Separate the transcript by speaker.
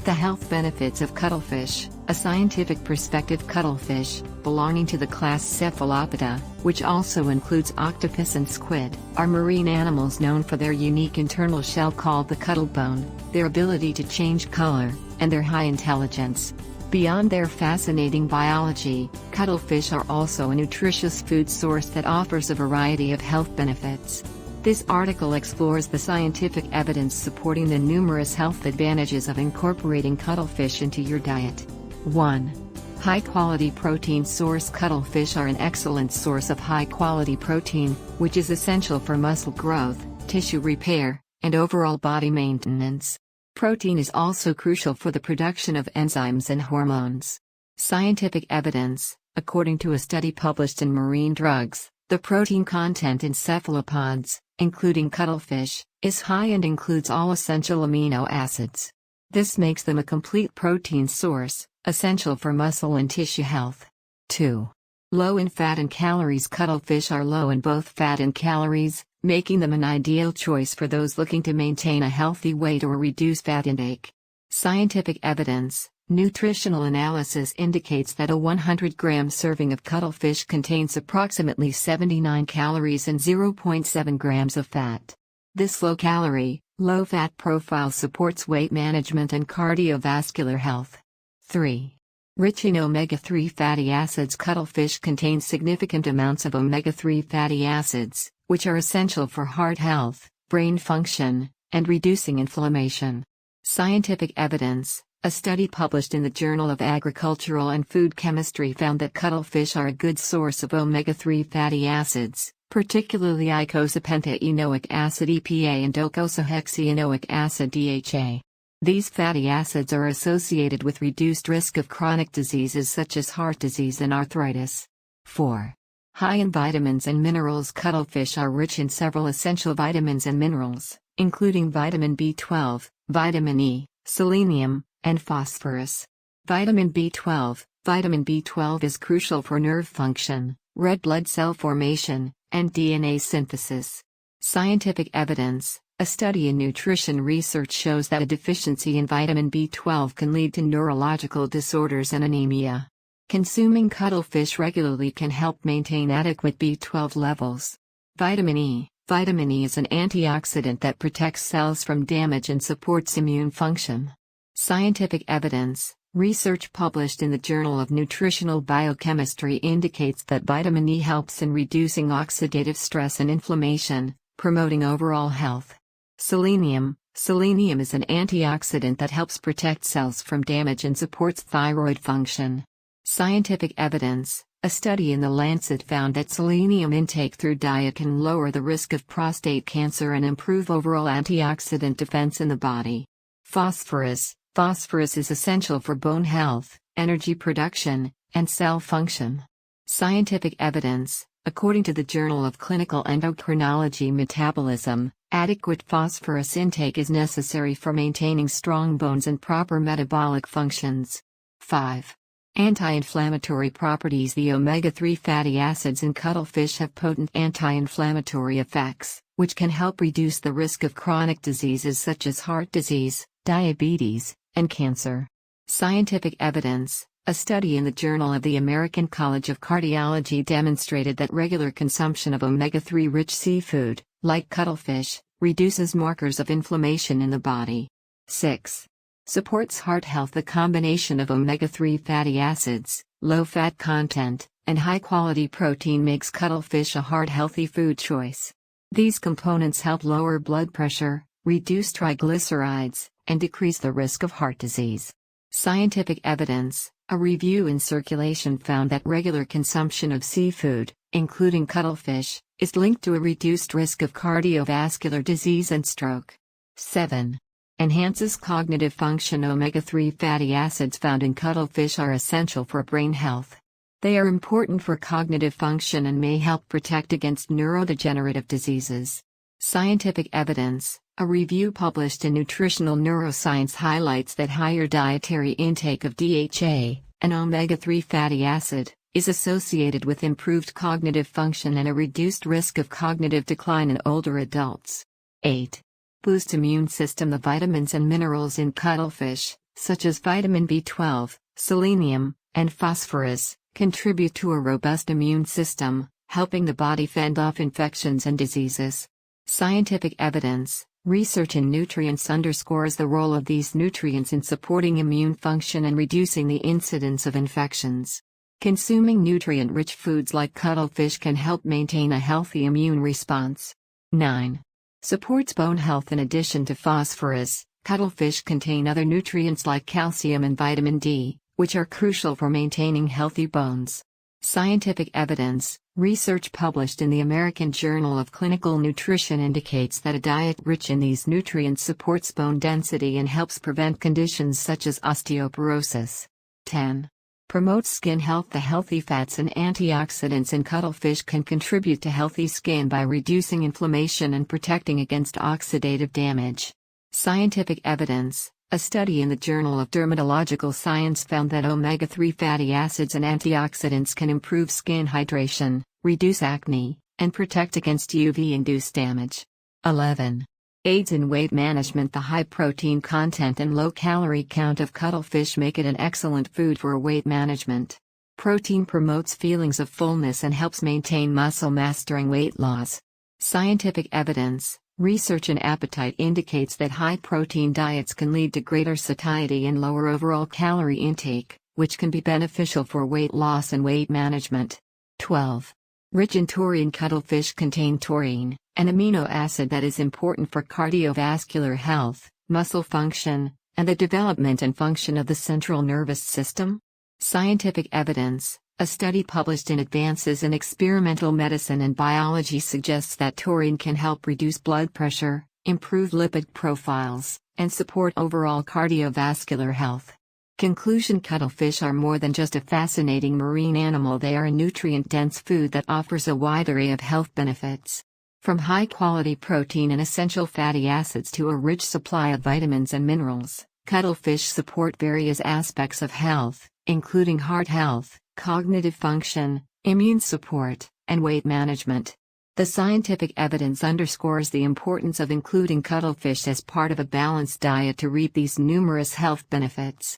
Speaker 1: The health benefits of cuttlefish. A scientific perspective: cuttlefish, belonging to the class Cephalopoda, which also includes octopus and squid, are marine animals known for their unique internal shell called the cuttlebone, their ability to change color, and their high intelligence. Beyond their fascinating biology, cuttlefish are also a nutritious food source that offers a variety of health benefits. This article explores the scientific evidence supporting the numerous health advantages of incorporating cuttlefish into your diet. 1. High-quality protein source. Cuttlefish are an excellent source of high-quality protein, which is essential for muscle growth, tissue repair, and overall body maintenance. Protein is also crucial for the production of enzymes and hormones. Scientific evidence: according to a study published in Marine Drugs, the protein content in cephalopods, including cuttlefish, is high and includes all essential amino acids. This makes them a complete protein source, essential for muscle and tissue health. 2. Low in fat and calories. Cuttlefish are low in both fat and calories, making them an ideal choice for those looking to maintain a healthy weight or reduce fat intake. Scientific evidence: nutritional analysis indicates that a 100-gram serving of cuttlefish contains approximately 79 calories and 0.7 grams of fat. This low-calorie, low-fat profile supports weight management and cardiovascular health. 3. Rich in omega-3 fatty acids. Cuttlefish contains significant amounts of omega-3 fatty acids, which are essential for heart health, brain function, and reducing inflammation. Scientific evidence: a study published in the Journal of Agricultural and Food Chemistry found that cuttlefish are a good source of omega-3 fatty acids, particularly eicosapentaenoic acid EPA and docosahexaenoic acid DHA. These fatty acids are associated with reduced risk of chronic diseases such as heart disease and arthritis. 4. High in vitamins and minerals. Cuttlefish are rich in several essential vitamins and minerals, including vitamin B12, vitamin E, selenium, and phosphorus. Vitamin B12 is crucial for nerve function, red blood cell formation, and DNA synthesis. Scientific evidence: a study in nutrition research shows that a deficiency in vitamin B12 can lead to neurological disorders and anemia. Consuming cuttlefish regularly can help maintain adequate B12 levels. Vitamin E is an antioxidant that protects cells from damage and supports immune function. Scientific evidence: research published in the Journal of Nutritional Biochemistry indicates that vitamin E helps in reducing oxidative stress and inflammation, promoting overall health. Selenium is an antioxidant that helps protect cells from damage and supports thyroid function. Scientific evidence: a study in The Lancet found that selenium intake through diet can lower the risk of prostate cancer and improve overall antioxidant defense in the body. Phosphorus is essential for bone health, energy production, and cell function. Scientific evidence: according to the Journal of Clinical Endocrinology Metabolism, adequate phosphorus intake is necessary for maintaining strong bones and proper metabolic functions. 5. Anti-inflammatory properties. The omega-3 fatty acids in cuttlefish have potent anti-inflammatory effects, which can help reduce the risk of chronic diseases such as heart disease, diabetes, and cancer. Scientific evidence: a study in the Journal of the American College of Cardiology demonstrated that regular consumption of omega-3 rich seafood, like cuttlefish, reduces markers of inflammation in the body. 6. Supports heart health. The combination of omega-3 fatty acids, low fat content, and high-quality protein makes cuttlefish a heart-healthy food choice. These components help lower blood pressure, reduce triglycerides, and decrease the risk of heart disease. Scientific evidence: a review in Circulation found that regular consumption of seafood, including cuttlefish, is linked to a reduced risk of cardiovascular disease and stroke. 7. Enhances cognitive function. Omega-3 fatty acids found in cuttlefish are essential for brain health. They are important for cognitive function and may help protect against neurodegenerative diseases. Scientific evidence: a review published in Nutritional Neuroscience highlights that higher dietary intake of DHA, an omega-3 fatty acid, is associated with improved cognitive function and a reduced risk of cognitive decline in older adults. 8. Boost immune system. The vitamins and minerals in cuttlefish, such as vitamin B12, selenium, and phosphorus, contribute to a robust immune system, helping the body fend off infections and diseases. Scientific evidence, research in nutrients underscores the role of these nutrients in supporting immune function and reducing the incidence of infections. Consuming nutrient-rich foods like cuttlefish can help maintain a healthy immune response. 9. Supports bone health. In addition to phosphorus, cuttlefish contain other nutrients like calcium and vitamin D, which are crucial for maintaining healthy bones. Scientific evidence, research published in the American Journal of Clinical Nutrition indicates that a diet rich in these nutrients supports bone density and helps prevent conditions such as osteoporosis. 10. Promotes skin health. The healthy fats and antioxidants in cuttlefish can contribute to healthy skin by reducing inflammation and protecting against oxidative damage. Scientific evidence, a study in the Journal of Dermatological Science found that omega-3 fatty acids and antioxidants can improve skin hydration, reduce acne, and protect against UV-induced damage. 11. Aids in weight management. The high protein content and low calorie count of cuttlefish make it an excellent food for weight management. Protein promotes feelings of fullness and helps maintain muscle mass during weight loss. Scientific evidence, research in appetite indicates that high-protein diets can lead to greater satiety and lower overall calorie intake, which can be beneficial for weight loss and weight management. 12. Rich in taurine. Cuttlefish contain taurine, an amino acid that is important for cardiovascular health, muscle function, and the development and function of the central nervous system. Scientific evidence, a study published in Advances in Experimental Medicine and Biology suggests that taurine can help reduce blood pressure, improve lipid profiles, and support overall cardiovascular health. Conclusion: cuttlefish are more than just a fascinating marine animal. They are a nutrient-dense food that offers a wide array of health benefits. From high-quality protein and essential fatty acids to a rich supply of vitamins and minerals, cuttlefish support various aspects of health, including heart health, cognitive function, immune support, and weight management. The scientific evidence underscores the importance of including cuttlefish as part of a balanced diet to reap these numerous health benefits.